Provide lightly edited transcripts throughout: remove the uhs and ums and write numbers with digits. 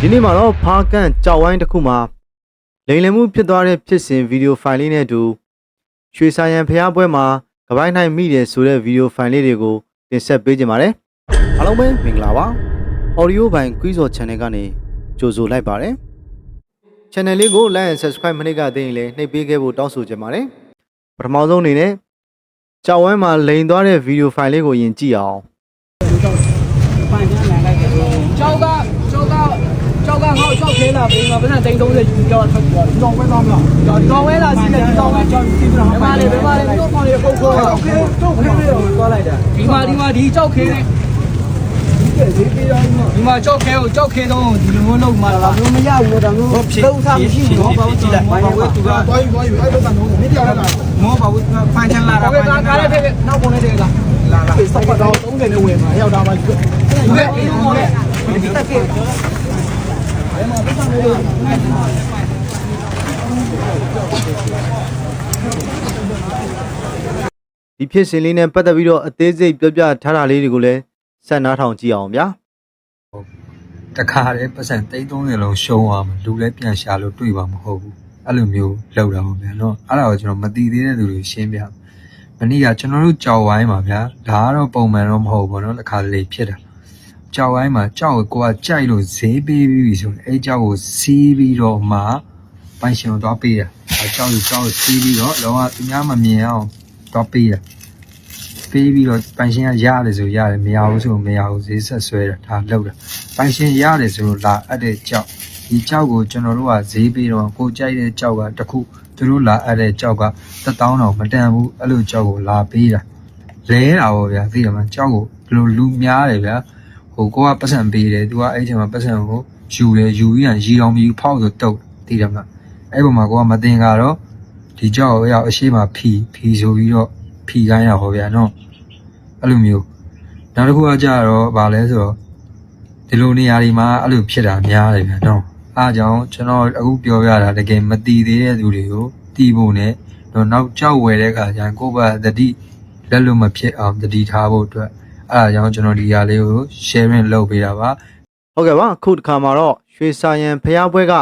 ဒီနေ့မှာတော့ဖားကန့်ကြောက်ဝိုင်းတစ်ခုမှာလိမ်လည်မှုဖြစ်သွားတဲ့ဖြစ်စဉ်ဗီဒီယိုဖိုင်လေးနဲ့အတူရွှေစာရန်ဖျားပွဲမှာကပိုင်းနိုင်မိတယ်ဆိုတဲ့ဗီဒီယိုဖိုင်လေးတွေကိုတင်ဆက်ပေးကြပါမယ်။အားလုံးပဲမင်္ဂလာပါ။ Audio ဘိုင် Quiz or Channel ကနေကြိုဆိုလိုက်ပါတယ်။ Channel လေးကို Like and Subscribe မနှိပ်ကသေးရင်လည်းနှိပ်ပေးခဲ့ဖို့တောင်းဆိုချင်ပါတယ်။ပထမဆုံးအနေနဲ့ကြောက်ဝိုင်းမှာလိမ်သွားတဲ့ဗီဒီယိုဖိုင်လေးကိုယင်ကြည့်အောင်။ ကြောက်ကငေါ့ကြောက်ခဲလာပြီငါပစံတိန်30ယူကြောက်ထွက်သွားတယ်ကြောက်ဝဲသွားမလားကြောက်ဝဲလာစီးတယ်ကြောက်ဝဲကြောက်စီးပြီးတော့ဘယ်မှာလဲတို့ကောင်တွေပုတ်ခေါ်တော့ခဲတော့ခဲပြီးတော့သွားလိုက်တာဒီမှာဒီကြောက်ခဲနဲ့ဒီမှာကြောက်ခဲကိုကြောက်ခဲတော့ဒီလိုမျိုးလုပ်မှာလားမျိုးမရဘူးတော့မျိုးလုံးစားမရှိဘူးတော့ဘာလို့ကြည့်လိုက်ဘာလို့သူကသွားယူအဲ့တော့ကတော့မင်းပြောရတာမောဘာလို့ဖန်ချန်လာတာဟုတ်ကဲ့ကားလေးတဲ့နောက်ပုံလေးတဲ့လားလာစက်ပတ်တော့30နဲ့ဝင်မှာရောက်တာပါဒီကဒီတော့လေဒီတက်ကဒီဖြစ်စဉ်လေးနဲ့ပတ်သက်ပြီးတော့အသေးစိတ်ပြောပြထားတာလေးတွေကိုလည်းဆက်နားထောင်ကြည့်အောင်ဗျာတခါတည်းပတ်စံ330လုံးရှုံးသွားမှာလူလည်းပြန်ရှာလို့တွေ့ပါမဟုတ်ဘူးအဲ့လိုမျိုးလောက်တာပေါ့ဗျာနော်အဲ့ဒါကိုကျွန်တော်မသိသေးတဲ့လူတွေရှင်းပြမနေ့ကကျွန်တော်တို့ကြော်ဝိုင်းပါဗျာဒါကတော့ပုံမှန်တော့မဟုတ်ဘူးနော်တစ်ခါလေဖြစ်တာကြောက်ဝိုင်းမှာကြောက်ကိုကကြိုက်လို့ဈေးပေးပြီးဆိုရင်အဲကြောက်ကိုစီးပြီးတော့မှပိုင်ရှင်ကိုသွားပေးတာအဲကြောက်စီးပြီးတော့လောကသူများမမြင်အောင်သွားပေးတာပေးပြီးတော့ပိုင်ရှင်ကရတယ်ဆိုရတယ်မရဘူးဆိုမရဘူးဈေးဆက်ဆွဲတာဒါလောက်တာပိုင်ရှင်ရတယ်ဆိုလို့လာအပ်တဲ့ကြောက်ဒီကြောက်ကိုကျွန်တော်တို့ကဈေးပေးတော့ကိုကြိုက်တဲ့ကြောက်ကတစ်ခုသူတို့လာအပ်တဲ့ကြောက်က1000တောင်မတန်ဘူးအဲ့လိုကြောက်ကိုလာပေးတာလဲတာပေါ့ဗျာသိတယ်မကြောက်ကိုဘယ်လိုလူများတယ်ဗျာဟိုကိုကပတ်စံပေးတယ်သူကအဲ့ချိန်မှာပတ်စံကိုယူတယ်ယူပြီးရင်ရီတော်မီဖောက်ဆိုတုတ်သိတယ်မလားအဲ့ပုံမှာကိုကမတင်ကတော့ဒီကြောက်ရောက်အရှိမဖီဆိုပြီးတော့ဖီခိုင်းရဟောဗျာနော်အဲ့လိုမျိုးနောက်တစ်ခုကကြတော့ဗာလဲဆိုတော့ဒီလိုနေရာတွေမှာအဲ့လိုဖြစ်တာများတယ်ဗျာနော်အားကြောင့်ကျွန်တော်အခုပြောပြတာတကယ်မတီးသေးတဲ့သူတွေကိုတီးဖို့နဲ့တော့နောက်ကြောက်ဝယ်တဲ့အခါကျရင်ကိုယ့်ဘာတတိလက်လို့မဖြစ်အောင်တတိထားဖို့အတွက်အဲ့ဒါကြောင့်ကျွန်တော်ဒီຢာလေးကို sharing လုပ်ပေးတာပါဟုတ်ကဲ့ပါအခုတစ်ခါမှာတော့ရွှေစာရန်ဖျားပွဲက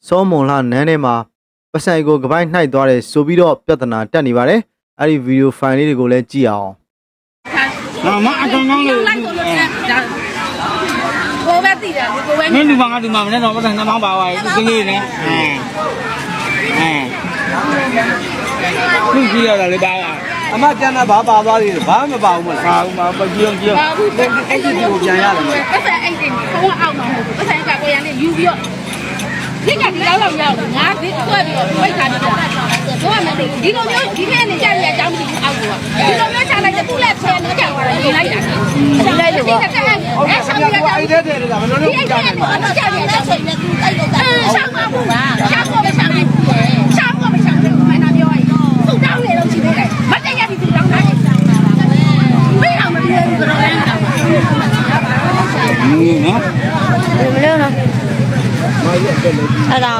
စောမွန်လှနန်းထဲမှာပတ်စံကိုကပိုင်းနှိုက်သွားတယ်ဆိုပြီးတော့ပြဿနာတက်နေပါတယ်အဲ့ဒီဗီဒီယိုဖိုင်လေးတွေကိုလည်းကြည့်အောင်မအကောင်ကောင်းလို့ကိုပဲတည်တယ်ကိုပဲမင်းဒီမှာငါဒီမှာမနေ့တော့ပတ်စံ2000ပါသွားပြီသူကလေးနဲ့သူကြည့်ရတာလေပါအမကျန်တာဘာပါသွားသေးလဲဘာမှမပါဘူးမလားပါဘူးမကြည့်အောင်အဲ့ဒီကိုပြန်ရတယ်ပတ်စံအဲ့ဒီခေါင်းအောက်မှာမဟုတ်ဘူးပတ်စံကကိုရနဲ့ယူပြီးတော့ဒီကဒီလောက်ရောက်ငါဒီဆွဲပြီးတော့ဝိတ်ထားနေတာတော့မသိဒီလိုမျိုးဒီနေ့နေကြရအကြောင်းမရှိဘူးအောက်ကဒီလိုမျိုးချလိုက်တဲ့သူ့လက်ဖဲလို့ကြောက်ရတယ်နေလိုက်တာဒီလိုက်လို့အဲ့ဆောင်ရတာအဲ့တဲ့တဲ့ဒါမလို့လို့ကြားတယ်အဲ့ကြောက်နေတဲ့ချိန်နဲ့သူတိုက်တော့တာဆောင်းမှာဘူးပါဆောင်းကိုပဲဆောင်းနေဆောင်းကိုပဲဆောင်းနေမနာပြောရင်သူ့တောင်းနေတော့ရှိသေးတယ်မတည့်ရဒီသူတောင်းထားတယ်မင်းအောင်မပြေဘူးကတော့လည်းတောင်းပါနော်မလို့နော်အဲ့ဒါ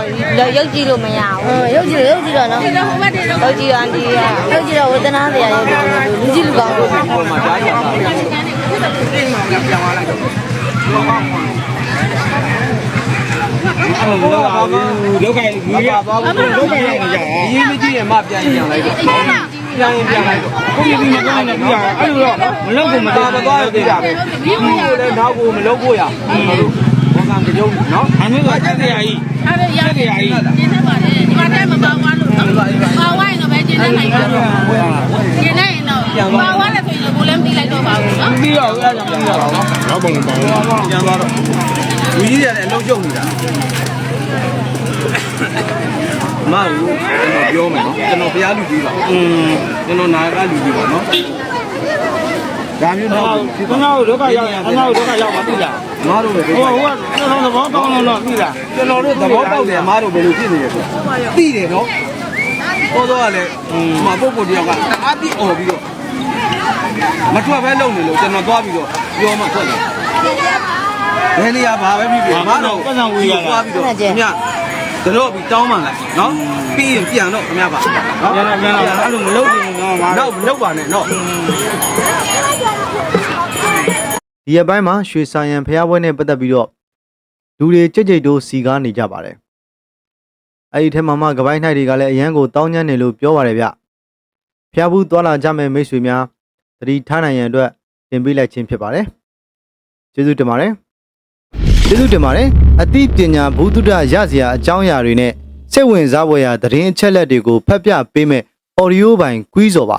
ရုပ်ကြည့်လို့မရဘူးရုပ်ကြည့်တော့နော်ဒီတော့ဟိုဘက်တည်းတော့ရုပ်ကြည့်တော့အန်တီကရုပ်ကြည့်တော့ဝေဒနာတရားရုပ်ကြည့်လူကြည့်လူကောင်းလို့ဟိုမှာကြားရတာဒီမှာပြန်သွားလိုက်တော့အဲ့လိုလောက်ပါဘူးလောက်ခိုင်ကြီးရပါဘူးလောက်ခိုင်ရကြအရင်မကြည့်ရင်မပြန်ပြန်လိုက်တော့ပြန်လိုက်တော့ကိုကြီးဒီမှာပြန်နေပြရအဲ့လိုတော့မလောက်ကိုမတော်မသွားရသေးတာပဲဒီကိုလည်းနောက်ကိုမလောက်ဖို့ရဘာလို့ဘောကံကြုံနော်အမျိုးကတက်တရားကြီးအဲ့ဒါရတရားကြီးကျင်းနေပါတယ်ဒီမှာတက်မပေါသွားလို့နော်ပေါဝိုင်းတော့ပဲကျင်းနေနိုင်တယ်ကျင်းနေရင်တော့ပေါဝါလည်းဆိုရင်ကိုလည်းမပြီးလိုက်တော့ပါဘူးနော်ပြီးတော့အဲ့ဒါကြောင့်ပြီးတော့နောက်ပုံပေါပြန်သွားတော့လူကြီးရတယ်အလုံးကျုံနေတာမဟုတ်ပြောမယ်နော်ကျွန်တော်ဘုရားလူကြီးပါကျွန်တော်နာကလူကြီးပါနော်ဒါမျိုးတော့ဒီကနောက်ဒုက္ခရောက်ရင်နောက်ဒုက္ခရောက်မှသိလားမအားလို့ပဲဟိုကကျွန်တော်သဘောပေါက်လို့သိလားကျွန်တော်တို့သဘောပေါက်တယ်အမားတို့ဘယ်လိုဖြစ်နေလဲဆိုသိတယ်နော်ပေါ်တော့ကလည်းဒီမှာပုဂ္ဂိုလ်တယောက်ကတအားပြီးអော်ပြီးတော့မထွက်ပဲလုံနေလို့ကျွန်တော်သွားပြီးတော့ပြောမှထွက်တယ်ဘယ်နေရာဘာပဲဖြစ်ဖြစ်အမားတို့ပတ်စံဝေးရတာသွားပြီးတော့ခင်ဗျတို့ပြီးတောင်းမှလိုက်နော်ပြီးရင်ပြန်တော့ခင်ဗျပါနော်ပြန်တော့အဲ့လိုမလုပ်ဘူးနော်တော့မလုပ်ပါနဲ့နော်ဒီရက်ပိုင်းမှာရွှေစာရန်ဖျားပွဲနဲ့ပတ်သက်ပြီးတော့ လူတွေကြိတ်ကြိတ်တိုးစီကားနေကြပါတယ်အဲ့ဒီထဲမှာမှကပိုင်း၌တွေကလည်းအရန်ကိုတောင်းညမ်းနေလို့ပြောပါတယ်ဗျဖျားဘူးသွားလာကြမဲ့မိတ်ဆွေများသတိထားနိုင်ရန်အတွက်တင်ပေးလိုက်ခြင်းဖြစ်ပါတယ်ကျေးဇူးတင်ပါတယ်အသိပညာဘုဒ္ဓရစရာအကြောင်းအရာတွေနဲ့စိတ်ဝင်စားဖွယ်ရာသတင်းအချက်အလက်တွေကိုဖတ်ပြပေးမဲ့ audio ပိုင်းကွီးစော်ပါ